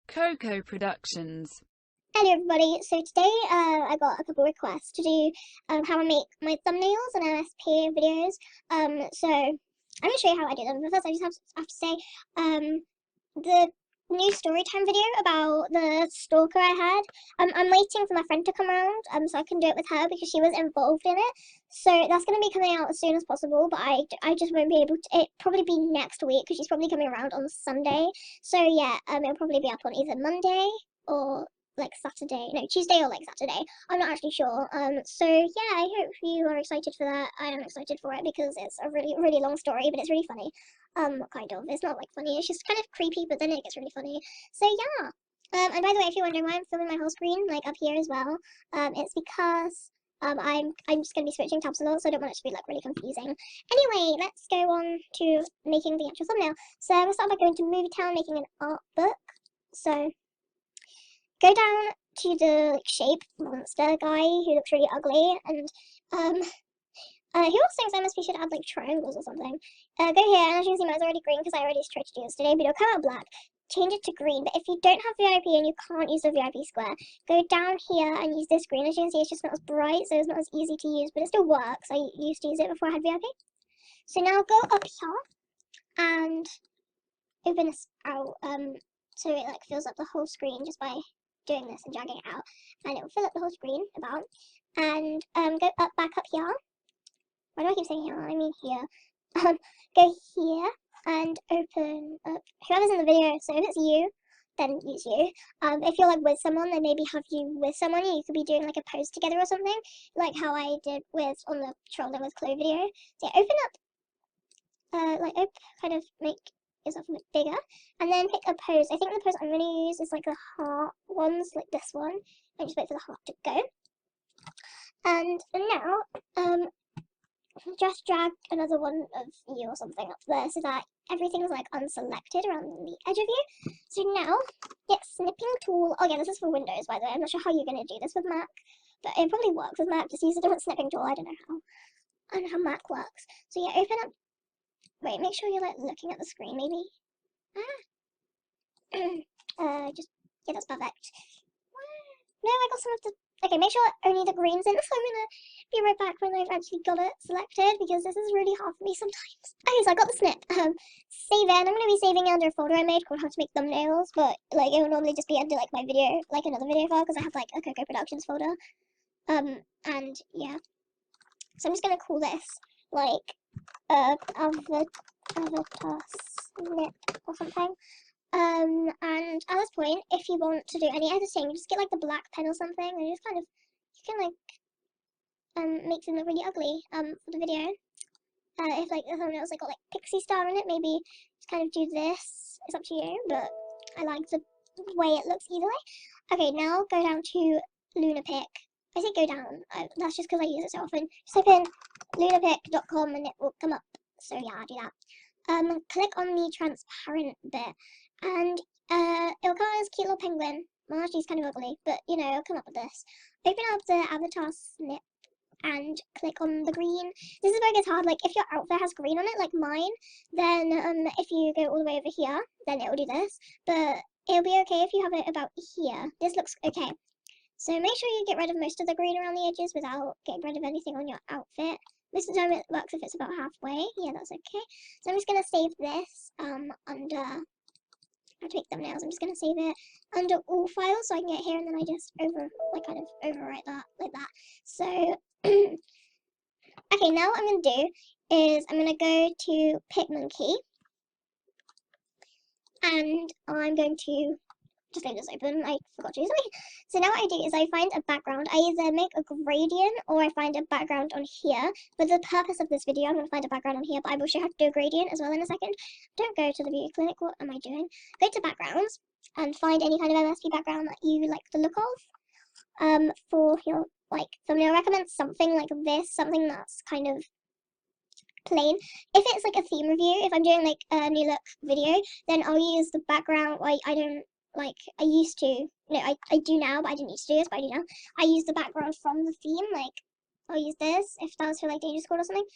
Coco Productions. Hello everybody, so today I got a couple requests to do how I make my thumbnails and MSP videos. So I'm going to show you how I do them, but first I just have to say the new story time video about the stalker I had, I'm waiting for my friend to come around so I can do it with her because she was involved in it. So that's going to be coming out as soon as possible, but I just won't be able to. It'll probably be next week because she's probably coming around on Sunday. So yeah, it'll probably be up on either Monday or like Saturday, no, Tuesday or like Saturday. I'm not actually sure. So yeah, I hope you are excited for that. I am excited for it because it's a really, really long story, but it's really funny. Kind of. It's not like funny. It's just kind of creepy, but then it gets really funny. So yeah. And by the way, if you're wondering why I'm filming my whole screen like up here as well, it's because I'm just gonna be switching tabs a lot, so I don't want it to be like really confusing. Anyway, let's go on to making the actual thumbnail. So I'm gonna start by going to Movie Town, making an art book. So go down to the shape monster guy who looks really ugly, and he also thinks MSP should add like triangles or something. Go here, and as you can see, mine's already green because I already tried to do this today, but it'll come out black. Change it to green, but if you don't have VIP and you can't use the VIP square, go down here and use this green. As you can see, it's just not as bright, so it's not as easy to use, but it still works. I used to use it before I had VIP. So now go up here and open this out, so it like fills up the whole screen just by doing this and dragging it out, and it will fill up the whole screen about. And go up back up here. Why do I keep saying here? I mean here. Go here and open up whoever's in the video. So if it's you, then use you. If you're like with someone, then maybe have you with someone. You could be doing like a pose together or something, like how I did with on the trolling with Chloe video. So yeah, open up, kind of make yourself a bit bigger, and then pick a pose. I think the pose I'm going to use is like the heart ones, like this one, and just wait for the heart to go. And now, just drag another one of you or something up there so that everything's like unselected around the edge of you. So now, get snipping tool. Oh yeah, this is for Windows, by the way. I'm not sure how you're going to do this with Mac, but it probably works with Mac. Just use a different snipping tool. I don't know how Mac works. So yeah, open up. Wait, make sure you're like looking at the screen, maybe. Just, yeah, that's perfect. No, I got some of the, okay, make sure only the green's in, so I'm gonna be right back when I've actually got it selected, because this is really hard for me sometimes. Okay, so I got the snip, save it, and I'm gonna be saving it under a folder I made called How to Make Thumbnails, but, like, it will normally just be under, like, my video, like, another video file, because I have, like, a Coco Productions folder, and, yeah. So I'm just gonna call this, like, avatar snip or something. And at this point, if you want to do any editing, just get like the black pen or something, and just kind of, you can like, make them look really ugly, for the video. If like the thumbnails like got like pixie star in it, maybe just kind of do this. It's up to you, but I like the way it looks either way. Okay, now go down to Lunapic. I say go down, that's just because I use it so often. Just type in lunapic.com and it will come up. So yeah, I'll do that. Click on the transparent bit, and it'll come out as a cute little penguin. Well, actually, it's kind of ugly, but you know, it'll come up with this. Open up the avatar snip and click on the green. This is where it gets hard. Like, if your outfit has green on it, like mine, then if you go all the way over here, then it will do this. But it'll be okay if you have it about here. This looks okay. So make sure you get rid of most of the green around the edges without getting rid of anything on your outfit. Most of the time it works if it's about halfway. Yeah, that's okay. So I'm just going to save this under How to Make Thumbnails. I'm just going to save it under all files so I can get here, and then I just kind of overwrite that like that. So, okay, now what I'm going to do is I'm going to go to PicMonkey, and I'm going to just leave this open. I forgot to use it. So now what I do is I find a background. I either make a gradient or I find a background on here. For the purpose of this video, I'm going to find a background on here, but I will show you how to do a gradient as well in a second. Don't go to the beauty clinic. What am I doing? Go to backgrounds and find any kind of MSP background that you like the look of. For your like thumbnail, I recommend something like this, something that's kind of plain. If it's like a theme review, if I'm doing like a new look video, then I'll use the background. Like, I don't like, I used to, no, I do now, but I didn't used to do this, but I do now. I use the background from the theme, like, I'll use this, if that was for, like, Danger Squad or something.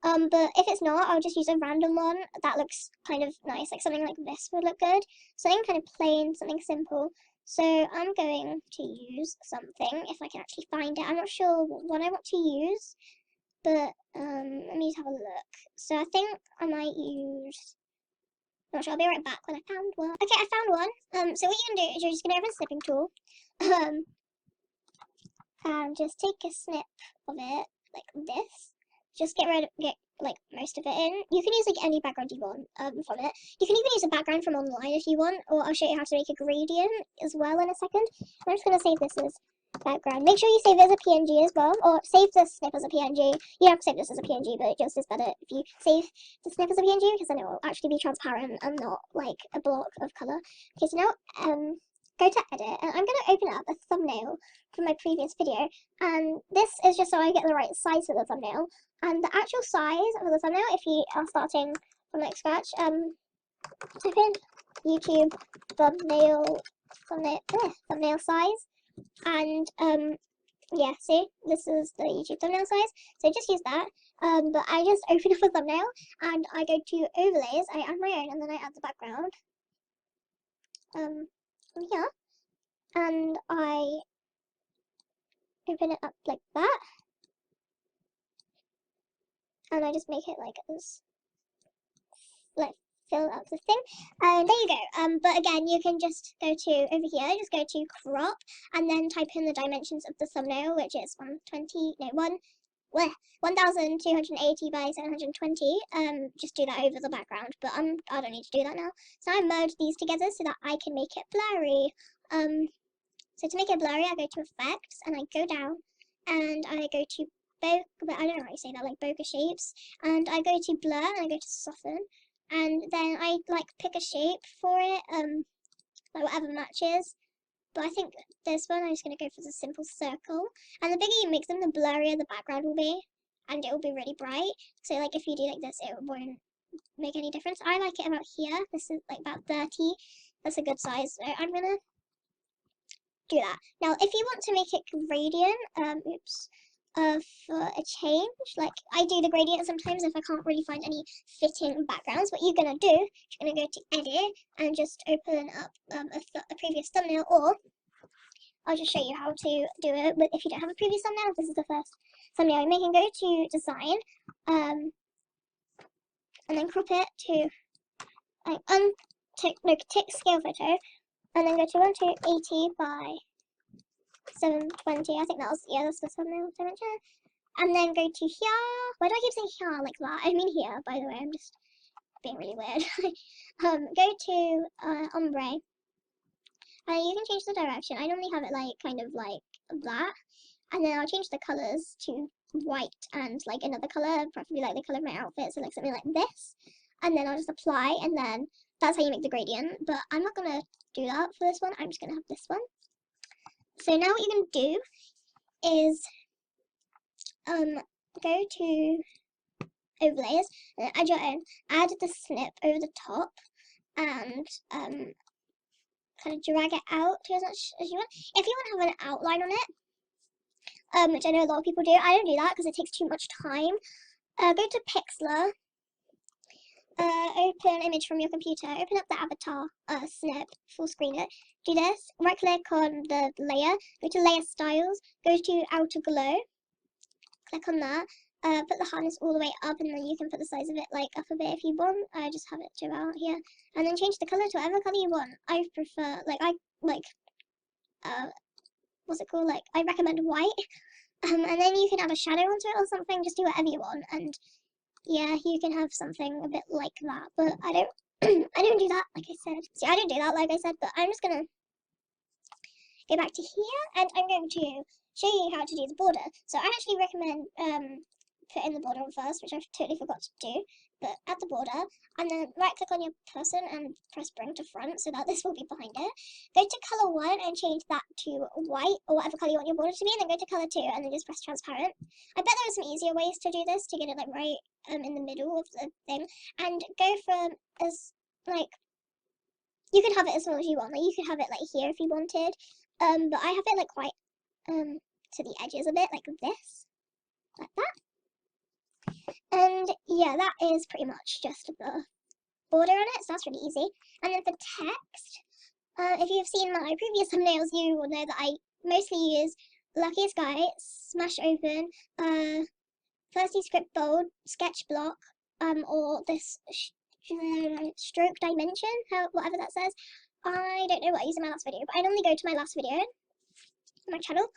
But if it's not, I'll just use a random one that looks kind of nice, like something like this would look good. Something kind of plain, something simple. So I'm going to use something, if I can actually find it. I'm not sure what I want to use, but let me just have a look. So I think I might use, not sure, I'll be right back when I found one. Okay, I found one. So what you're gonna do is you're just gonna open a snipping tool, and just take a snip of it like this. Just get like most of it in. You can use like any background you want from it. You can even use a background from online if you want, or I'll show you how to make a gradient as well in a second. I'm just gonna save this as background. Make sure you save it as a PNG as well, or save the snip as a PNG. You don't have to save this as a PNG, but it just is better if you save the snip as a PNG, because then it will actually be transparent and not like a block of colour. Okay, so now go to edit, and I'm going to open up a thumbnail from my previous video, and this is just so I get the right size for the thumbnail. And the actual size for the thumbnail, if you are starting from like scratch, type in YouTube thumbnail size, and yeah, see, this is the YouTube thumbnail size, so just use that. But I just open up a thumbnail, and I go to overlays, I add my own, and then I add the background from here, and I open it up like that, and I just make it like as, like, fill up the thing, and there you go. But again, you can just go to over here, just go to crop, and then type in the dimensions of the thumbnail, which is 1280 by 720. Just do that over the background, but I don't need to do that now. So I merge these together so that I can make it blurry. So to make it blurry, I go to effects, and I go down, and I go to I don't know how you say that, like bokeh shapes, and I go to blur, and I go to soften, and then I like pick a shape for it, like whatever matches. But I think this one, I'm just going to go for the simple circle, and the bigger you make them, the blurrier the background will be, and it will be really bright. So like if you do like this, it won't make any difference. I like it about here. This is like about 30. That's a good size, so I'm going to do that. Now if you want to make it gradient, for a change, like I do the gradient sometimes if I can't really find any fitting backgrounds. What you're gonna do, you're gonna go to edit and just open up a previous thumbnail, or I'll just show you how to do it. But if you don't have a previous thumbnail, if this is the first thumbnail you're making, go to design, and then crop it to like tick scale photo, and then go to 1280 by 720. I think that was, yeah, that's the thumbnail dimension. And then go to here. Why do I keep saying here like that? I mean here, by the way. I'm just being really weird. Go to ombre, and you can change the direction. I normally have it like kind of like that, and then I'll change the colors to white and like another color, preferably like the color of my outfit, so like something like this. And then I'll just apply, and then that's how you make the gradient. But I'm not gonna do that for this one. I'm just gonna have this one. So now what you're gonna do is go to overlays, and add your own. Add the snip over the top, and kind of drag it out to as much as you want. If you want to have an outline on it, which I know a lot of people do, I don't do that because it takes too much time. Go to Pixlr, open image from your computer, open up the avatar snip, full screen it. Do this, right click on the layer, go to layer styles, go to outer glow, click on that, put the hardness all the way up, and then you can put the size of it like up a bit if you want. I just have it to about here, and then change the color to whatever color you want. I prefer, what's it called, like I recommend white, and then you can add a shadow onto it or something. Just do whatever you want, and yeah, you can have something a bit like that. But I don't I don't do that, like I said. See, I don't do that, like I said, but I'm just gonna go back to here, and I'm going to show you how to do the border. So I actually recommend putting the border on first, which I totally forgot to do. But add the border, and then right click on your person and press bring to front so that this will be behind it. Go to color 1 and change that to white, or whatever color you want your border to be, and then go to color 2 and then just press transparent. I bet there are some easier ways to do this to get it like right in the middle of the thing, and go from as like, you can have it as small as you want. Like you could have it like here if you wanted, but I have it like quite to the edges a bit, like this, like that. And yeah, that is pretty much just the border on it, so that's really easy. And then for text, if you've seen my previous thumbnails, you will know that I mostly use Luckiest Guy, Smash Open, Thirsty Script Bold, Sketch Block, or this Stroke Dimension, whatever that says. I don't know what I used in my last video, but I normally go to my last video on my channel,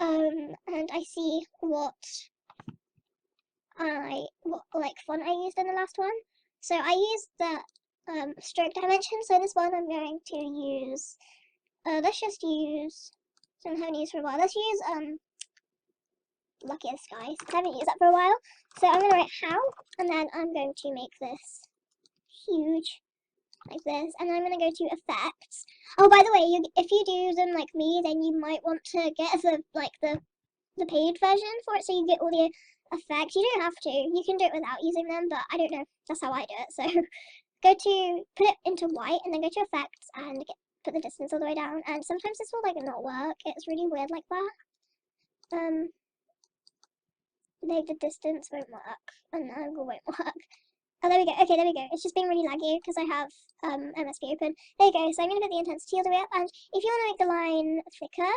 and I see what like font I used in the last one. So I used the stroke dimension. So this one I'm going to use. Let's just use something I haven't used for a while. Let's use Luckiest Guys. I haven't used that for a while. So I'm gonna write how, and then I'm going to make this huge like this, and I'm gonna go to effects. Oh, by the way, if you do them like me, then you might want to get the paid version for it, so you get all the effects. You don't have to. You can do it without using them, but I don't know. That's how I do it. So go to put it into white, and then go to effects and put the distance all the way down. And sometimes this will like not work. It's really weird like that. Like the distance won't work, and the angle won't work. Oh, there we go. Okay, there we go. It's just being really laggy because I have MSP open. There you go. So I'm going to put the intensity all the way up. And if you want to make the line thicker,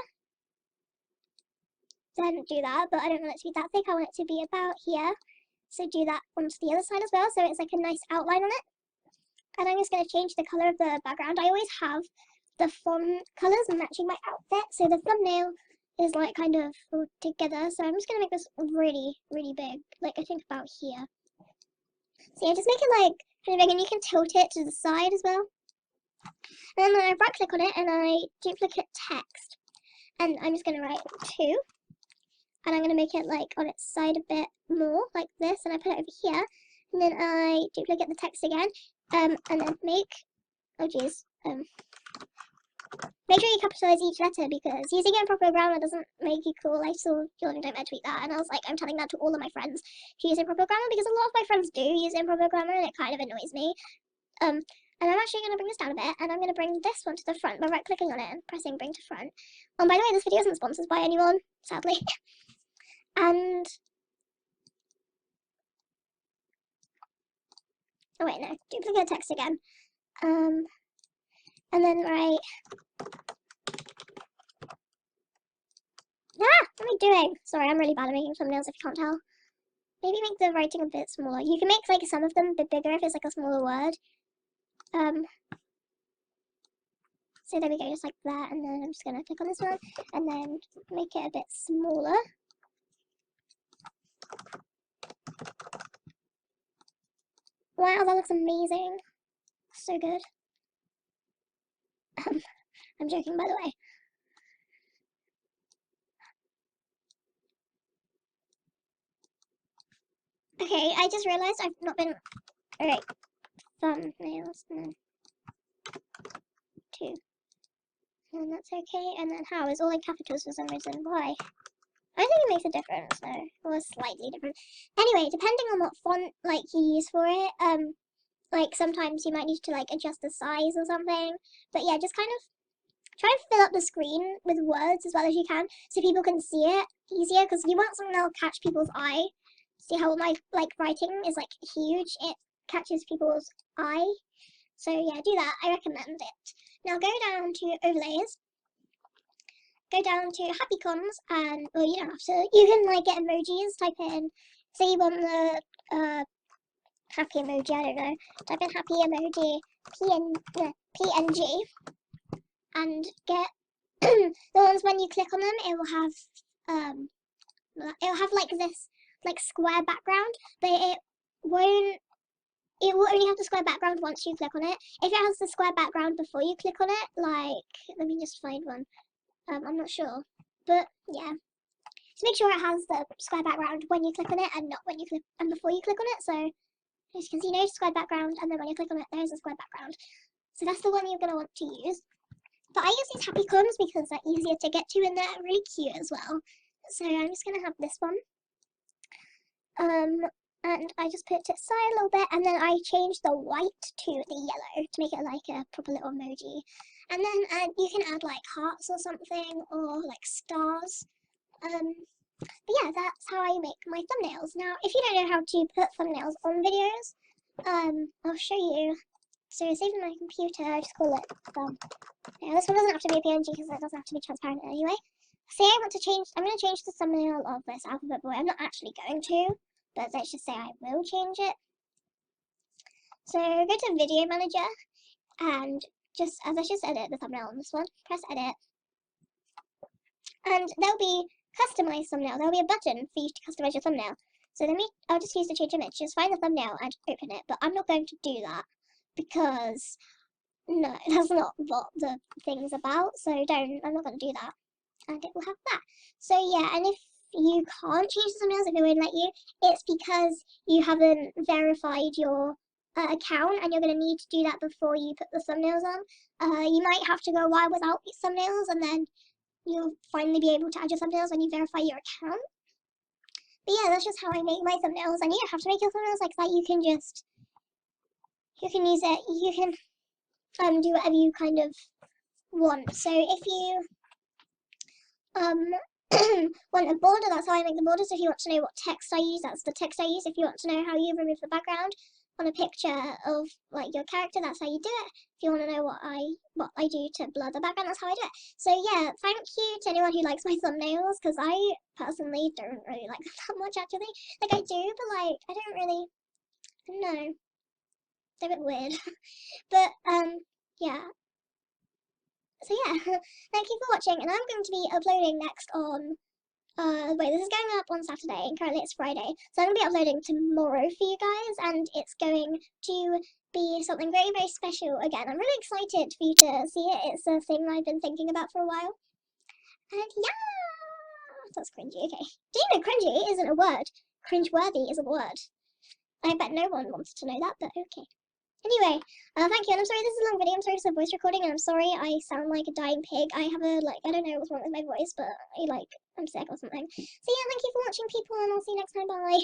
then do that. But I don't want it to be that thick. I want it to be about here. So do that onto the other side as well. So it's like a nice outline on it. And I'm just going to change the colour of the background. I always have the font colours matching my outfit. So the thumbnail is like kind of all together. So I'm just going to make this really, really big. Like I think about here. So yeah, just make it like kind of big, and you can tilt it to the side as well. And then I right click on it and I duplicate text. And I'm just going to write 2. And I'm going to make it like on its side a bit more like this. And I put it over here. And then I duplicate the text again. And then make, oh geez, make sure you capitalize each letter, because using improper grammar doesn't make you cool. I saw Jordan Don't tweet that, and I was like, I'm telling that to all of my friends to use improper grammar, because a lot of my friends do use improper grammar, and it kind of annoys me. And I'm actually going to bring this down a bit, and I'm going to bring this one to the front by right clicking on it and pressing bring to front. By the way, this video isn't sponsored by anyone, sadly. And oh wait, no, duplicate text again. And then write. Ah, what am I doing? Sorry, I'm really bad at making thumbnails if you can't tell. Maybe make the writing a bit smaller. You can make like some of them a bit bigger if it's like a smaller word. So there we go, just like that. And then I'm just gonna click on this one and then make it a bit smaller. Wow, that looks amazing. So good. I'm joking, by the way. Okay, I just realised I've not been... Alright, thumbnails, and then 2. And that's okay, and then how is all in capitals for some reason. Why? I think it makes a difference, though. Or slightly different. Anyway, depending on what font, like, you use for it, like, sometimes you might need to, like, adjust the size or something. But yeah, just kind of try and fill up the screen with words as well as you can, so people can see it easier, because you want something that'll catch people's eye. See how my like writing is like huge? It catches people's eye. So yeah, do that. I recommend it. Now go down to overlays. Go down to happy cons, and well, you don't have to. You can like get emojis. Type in, say you want the happy emoji. I don't know. Type in happy emoji PNG, and get the ones when you click on them, it will have like this like square background, but it will only have the square background once you click on it. If it has the square background before you click on it, like, let me just find one. I'm not sure, but yeah. So make sure it has the square background when you click on it and not when you click and before you click on it. So as you can see, no square background, and then when you click on it, there's a square background. So that's the one you're gonna want to use. But I use these happy cons because they're easier to get to, and they're really cute as well. So I'm just gonna have this one. And I just put it aside a little bit, and then I changed the white to the yellow to make it like a proper little emoji. And then you can add like hearts or something, or like stars. But yeah, that's how I make my thumbnails. Now, if you don't know how to put thumbnails on videos, I'll show you. So saving my computer, I just call it yeah, this one doesn't have to be a PNG because it doesn't have to be transparent anyway. Say I'm going to change the thumbnail of this alphabet boy. I'm not actually going to, but let's just say I will change it. So go to Video Manager and just edit the thumbnail on this one. Press edit. And there'll be customize thumbnail. There'll be a button for you to customize your thumbnail. So I'll just use the change image. Just find the thumbnail and open it. But I'm not going to do that because no, that's not what the thing's about. So I'm not going to do that. And it will have that. So yeah, and if you can't change the thumbnails, if it won't let you, it's because you haven't verified your account, and you're going to need to do that before you put the thumbnails on. You might have to go a while without thumbnails, and then you'll finally be able to add your thumbnails when you verify your account. But yeah, that's just how I make my thumbnails, and you don't have to make your thumbnails like that. You can use it, you can do whatever you kind of want. So if you want a border, that's how I make the borders. If you want to know what text I use, that's the text I use. If you want to know how you remove the background on a picture of like your character, that's how you do it. If you want to know what I do to blur the background, that's how I do it. So yeah, thank you to anyone who likes my thumbnails, because I personally don't really like them that much actually. Like I do, but like I don't really, I don't know, they're a bit weird. But yeah. So yeah, thank you for watching, and I'm going to be uploading next on, wait, this is going up on Saturday, and currently it's Friday, so I'm going to be uploading tomorrow for you guys, and it's going to be something very, very special again. I'm really excited for you to see it. It's a thing I've been thinking about for a while, and yeah, that's cringy, okay. Do you know cringy isn't a word? Cringeworthy isn't a word. I bet no one wanted to know that, but okay. Anyway, thank you, and I'm sorry this is a long video, I'm sorry for the voice recording, and I'm sorry I sound like a dying pig. I have I don't know what's wrong with my voice, but I'm sick or something. So yeah, thank you for watching, people, and I'll see you next time, bye!